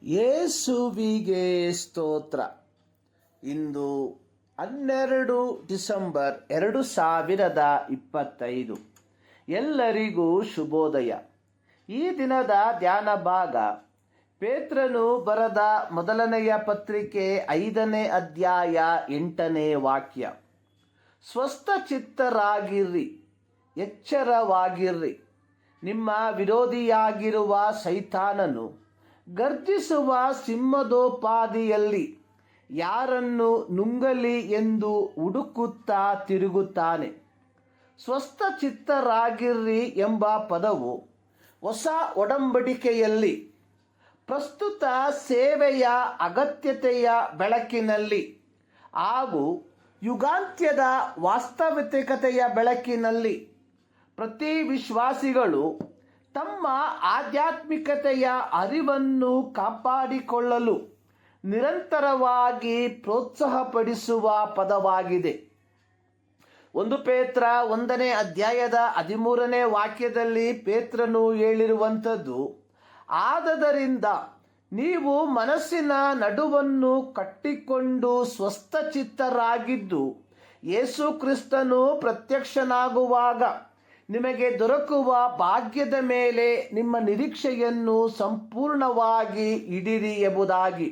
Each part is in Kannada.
ಯೇಸುವಿಗೆ ಸ್ತೋತ್ರ. ಇಂದು 12 ಡಿಸೆಂಬರ್ 2025. ಎಲ್ಲರಿಗೂ ಶುಭೋದಯ. ಈ ದಿನದ ಧ್ಯಾನ ಭಾಗ ಪೇತ್ರನು ಬರೆದ ಮೊದಲನೆಯ ಪತ್ರಿಕೆ 5ನೇ ಅಧ್ಯಾಯ 8ನೇ ವಾಕ್ಯ. ಸ್ವಸ್ಥಚಿತ್ತರಾಗಿರ್ರಿ, ಎಚ್ಚರವಾಗಿರ್ರಿ. ನಿಮ್ಮ ವಿರೋಧಿಯಾಗಿರುವ ಸೈತಾನನು ಗರ್ಜಿಸುವ ಸಿಂಹದೋಪಾದಿಯಲ್ಲಿ ಯಾರನ್ನು ನುಂಗಲಿ ಎಂದು ಹುಡುಕುತ್ತಾ ತಿರುಗುತ್ತಾನೆ. ಸ್ವಸ್ಥಚಿತ್ತರಾಗಿರ್ರಿ ಎಂಬ ಪದವು ಹೊಸ ಒಡಂಬಡಿಕೆಯಲ್ಲಿ ಪ್ರಸ್ತುತ ಸೇವೆಯ ಅಗತ್ಯತೆಯ ಬೆಳಕಿನಲ್ಲಿ ಹಾಗೂ ಯುಗಾಂತ್ಯದ ವಾಸ್ತವಿಕತೆಯ ಬೆಳಕಿನಲ್ಲಿ ಪ್ರತಿ ವಿಶ್ವಾಸಿಗಳು ತಮ್ಮ ಆಧ್ಯಾತ್ಮಿಕತೆಯ ಅರಿವನ್ನು ಕಾಪಾಡಿಕೊಳ್ಳಲು ನಿರಂತರವಾಗಿ ಪ್ರೋತ್ಸಾಹಪಡಿಸುವ ಪದವಾಗಿದೆ. 1 ಪೇತ್ರ 1ನೇ ಅಧ್ಯಾಯದ 13ನೇ ವಾಕ್ಯದಲ್ಲಿ ಪೇತ್ರನು ಹೇಳಿರುವಂಥದ್ದು, ಆದದರಿಂದ ನೀವು ಮನಸ್ಸಿನ ನಡುವನ್ನು ಕಟ್ಟಿಕೊಂಡು ಸ್ವಸ್ಥಚಿತ್ತರಾಗಿದ್ದು ಯೇಸು ಕ್ರಿಸ್ತನು ಪ್ರತ್ಯಕ್ಷನಾಗುವಾಗ ನಿಮಗೆ ದೊರಕುವ ಭಾಗ್ಯದ ಮೇಲೆ ನಿಮ್ಮ ನಿರೀಕ್ಷೆಯನ್ನು ಸಂಪೂರ್ಣವಾಗಿ ಇಡಿರಿ ಎಂಬುದಾಗಿ.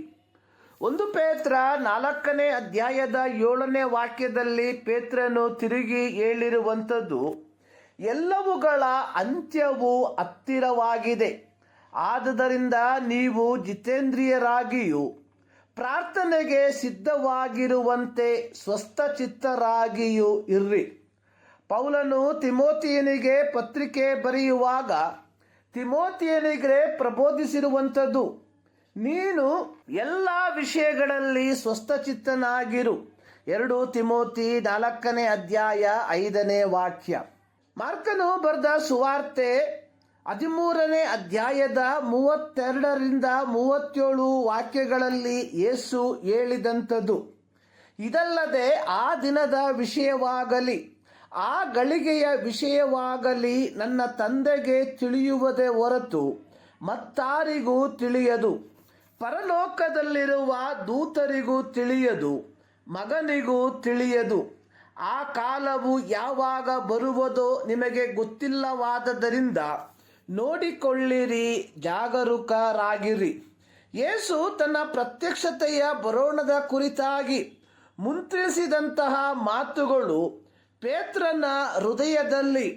1 ಪೇತ್ರ 4ನೇ ಅಧ್ಯಾಯದ 7ನೇ ವಾಕ್ಯದಲ್ಲಿ ಪೇತ್ರನು ತಿರುಗಿ ಹೇಳಿರುವಂಥದ್ದು, ಎಲ್ಲವುಗಳ ಅಂತ್ಯವು ಹತ್ತಿರವಾಗಿದೆ. ಆದುದರಿಂದ ನೀವು ಜಿತೇಂದ್ರಿಯರಾಗಿಯೂ ಪ್ರಾರ್ಥನೆಗೆ ಸಿದ್ಧವಾಗಿರುವಂತೆ ಸ್ವಸ್ಥಚಿತ್ತರಾಗಿಯೂ ಇರ್ರಿ. ಪೌಲನು ತಿಮೋತಿಯನಿಗೆ ಪತ್ರಿಕೆ ಬರೆಯುವಾಗ ತಿಮೋತಿಯನಿಗೆ ಪ್ರಬೋಧಿಸಿರುವಂಥದ್ದು, ನೀನು ಎಲ್ಲ ವಿಷಯಗಳಲ್ಲಿ ಸ್ವಸ್ಥಚಿತ್ತನಾಗಿರು. 2 ತಿಮೋತಿ 4ನೇ ಅಧ್ಯಾಯ 5ನೇ ವಾಕ್ಯ. ಮಾರ್ಕನು ಬರೆದ ಸುವಾರ್ತೆ 13ನೇ ಅಧ್ಯಾಯದ 32ರಿಂದ 37 ವಾಕ್ಯಗಳಲ್ಲಿ ಯೇಸು ಹೇಳಿದಂಥದ್ದು, ಇದಲ್ಲದೆ ಆ ದಿನದ ವಿಷಯವಾಗಲಿ ಆ ಗಳಿಗೆಯ ವಿಷಯವಾಗಲಿ ನನ್ನ ತಂದೆಗೆ ತಿಳಿಯುವುದೇ ಹೊರತು ಮತ್ತಾರಿಗೂ ತಿಳಿಯದು. ಪರಲೋಕದಲ್ಲಿರುವ ದೂತರಿಗೂ ತಿಳಿಯದು, ಮಗನಿಗೂ ತಿಳಿಯದು. ಆ ಕಾಲವು ಯಾವಾಗ ಬರುವುದೋ ನಿಮಗೆ ಗೊತ್ತಿಲ್ಲವಾದ್ದರಿಂದ ನೋಡಿಕೊಳ್ಳಿರಿ, ಜಾಗರೂಕರಾಗಿರಿ. ಯೇಸು ತನ್ನ ಪ್ರತ್ಯಕ್ಷತೆಯ ಬರೋಣದ ಕುರಿತಾಗಿ ಮುಂತಿಳಿಸಿದಂತಹ ಮಾತುಗಳು ಪೇತ್ರನ ಹೃದಯದಲ್ಲಿ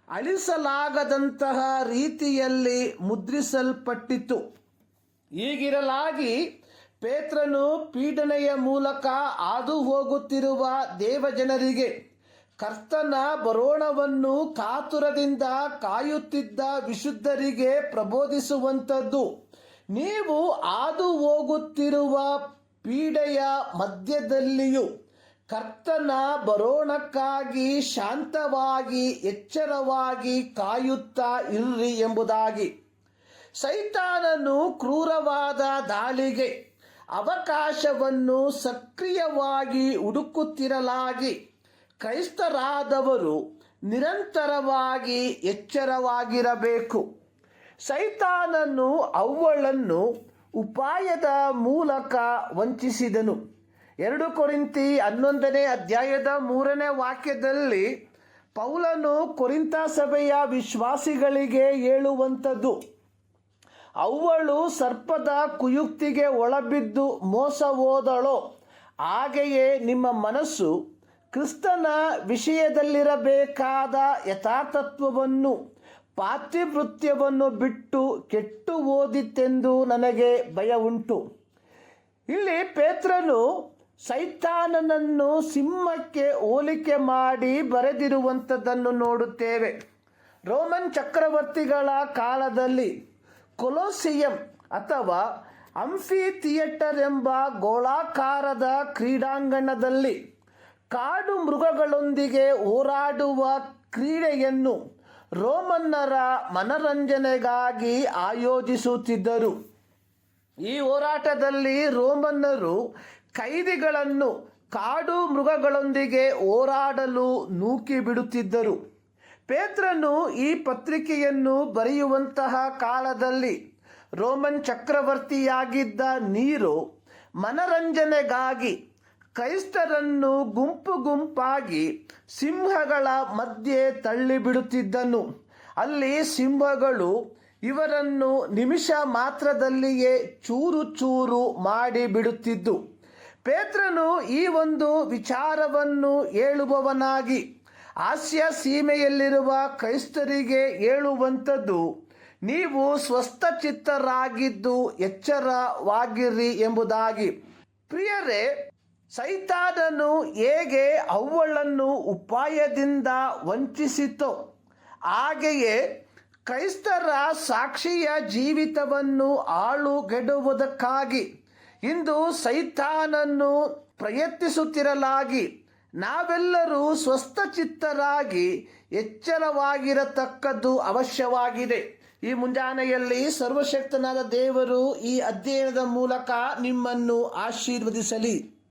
ಅಳಿಸಲಾಗದಂತಹ ರೀತಿಯಲ್ಲಿ ಮುದ್ರಿಸಲ್ಪಟ್ಟಿತು. ಹೀಗಿರಲಾಗಿ ಪೇತ್ರನು ಪೀಡನೆಯ ಮೂಲಕ ಹಾದು ಹೋಗುತ್ತಿರುವ ದೇವಜನರಿಗೆ ಕರ್ತನ ಬರೋಣವನ್ನು ಕಾತುರದಿಂದ ಕಾಯುತ್ತಿದ್ದ ವಿಶುದ್ಧರಿಗೆ ಪ್ರಬೋಧಿಸುವಂಥದ್ದು, ನೀವು ಹಾದು ಹೋಗುತ್ತಿರುವ ಪೀಡೆಯ ಮಧ್ಯದಲ್ಲಿಯೂ ಕರ್ತನ ಬರೋಣಕ್ಕಾಗಿ ಶಾಂತವಾಗಿ ಎಚ್ಚರವಾಗಿ ಕಾಯುತ್ತಾ ಇರ್ರಿ ಎಂಬುದಾಗಿ. ಸೈತಾನನು ಕ್ರೂರವಾದ ದಾಳಿಗೆ ಅವಕಾಶವನ್ನು ಸಕ್ರಿಯವಾಗಿ ಹುಡುಕುತ್ತಿರಲಾಗಿ ಕ್ರೈಸ್ತರಾದವರು ನಿರಂತರವಾಗಿ ಎಚ್ಚರವಾಗಿರಬೇಕು. ಸೈತಾನನು ಅವ್ವಳನ್ನು ಉಪಾಯದ ಮೂಲಕ ವಂಚಿಸಿದನು. 2 ಕೊರಿಂಥಿ 11ನೇ ಅಧ್ಯಾಯದ 3ನೇ ವಾಕ್ಯದಲ್ಲಿ ಪೌಲನು ಕೊರಿಂಥ ಸಭೆಯ ವಿಶ್ವಾಸಿಗಳಿಗೆ ಹೇಳುವಂಥದ್ದು, ಅವ್ವಳು ಸರ್ಪದ ಕುಯುಕ್ತಿಗೆ ಒಳಬಿದ್ದು ಮೋಸ ಹೋದಳೋ ಹಾಗೆಯೇ ನಿಮ್ಮ ಮನಸ್ಸು ಕ್ರಿಸ್ತನ ವಿಷಯದಲ್ಲಿರಬೇಕಾದ ಯಥಾರ್ಥತ್ವವನ್ನು ಪಾತಿವೃತ್ಯವನ್ನು ಬಿಟ್ಟು ಕೆಟ್ಟು ಹೋದಿತೆಂದು ನನಗೆ ಭಯ ಉಂಟು. ಇಲ್ಲಿ ಪೇತ್ರನು ಸೈತಾನನನ್ನು ಸಿಂಹಕ್ಕೆ ಹೋಲಿಕೆ ಮಾಡಿ ಬರೆದಿರುವಂಥದ್ದನ್ನು ನೋಡುತ್ತೇವೆ. ರೋಮನ್ ಚಕ್ರವರ್ತಿಗಳ ಕಾಲದಲ್ಲಿ ಕೊಲೋಸಿಯಂ ಅಥವಾ ಅಂಫಿ ಥಿಯೇಟರ್ ಎಂಬ ಗೋಳಾಕಾರದ ಕ್ರೀಡಾಂಗಣದಲ್ಲಿ ಕಾಡು ಮೃಗಗಳೊಂದಿಗೆ ಹೋರಾಡುವ ಕ್ರೀಡೆಯನ್ನು ರೋಮನ್ನರ ಮನರಂಜನೆಗಾಗಿ ಆಯೋಜಿಸುತ್ತಿದ್ದರು. ಈ ಹೋರಾಟದಲ್ಲಿ ರೋಮನ್ನರು ಕೈದಿಗಳನ್ನು ಕಾಡು ಮೃಗಗಳೊಂದಿಗೆ ಹೋರಾಡಲು ನೂಕಿ ಬಿಡುತ್ತಿದ್ದರು. ಪೇತ್ರನು ಈ ಪತ್ರಿಕೆಯನ್ನು ಬರೆಯುವಂತಹ ಕಾಲದಲ್ಲಿ ರೋಮನ್ ಚಕ್ರವರ್ತಿಯಾಗಿದ್ದ ನೀರು ಮನರಂಜನೆಗಾಗಿ ಕ್ರೈಸ್ತರನ್ನು ಗುಂಪು ಗುಂಪಾಗಿ ಸಿಂಹಗಳ ಮಧ್ಯೆ ತಳ್ಳಿಬಿಡುತ್ತಿದ್ದನು. ಅಲ್ಲಿ ಸಿಂಹಗಳು ಇವರನ್ನು ನಿಮಿಷ ಮಾತ್ರದಲ್ಲಿಯೇ ಚೂರು ಚೂರು ಮಾಡಿ ಬಿಡುತ್ತಿದ್ದು. ಪೇತ್ರನು ಈ ಒಂದು ವಿಚಾರವನ್ನು ಹೇಳುವವನಾಗಿ ಆಸ್ಯ ಸೀಮೆಯಲ್ಲಿರುವ ಕ್ರೈಸ್ತರಿಗೆ ಹೇಳುವಂಥದ್ದು, ನೀವು ಸ್ವಸ್ಥಚಿತ್ತರಾಗಿದ್ದು ಎಚ್ಚರವಾಗಿರಿ ಎಂಬುದಾಗಿ. ಪ್ರಿಯರೇ, ಸೈತಾನನು ಹೇಗೆ ಅವ್ವಳನ್ನು ಉಪಾಯದಿಂದ ವಂಚಿಸಿತೋ ಹಾಗೆಯೇ ಕ್ರೈಸ್ತರ ಸಾಕ್ಷಿಯ ಜೀವಿತವನ್ನು ಹಾಳುಗೆಡುವುದಕ್ಕಾಗಿ ಇಂದು ಸೈತಾನನ್ನು ಪ್ರಯತ್ನಿಸುತ್ತಿರಲಾಗಿ ನಾವೆಲ್ಲರೂ ಸ್ವಸ್ಥಚಿತ್ತರಾಗಿ ಎಚ್ಚರವಾಗಿರತಕ್ಕದ್ದು ಅವಶ್ಯವಾಗಿದೆ. ಈ ಮುಂಜಾನೆಯಲ್ಲಿ ಸರ್ವಶಕ್ತನಾದ ದೇವರು ಈ ಅಧ್ಯಯನದ ಮೂಲಕ ನಿಮ್ಮನ್ನು ಆಶೀರ್ವದಿಸಲಿ.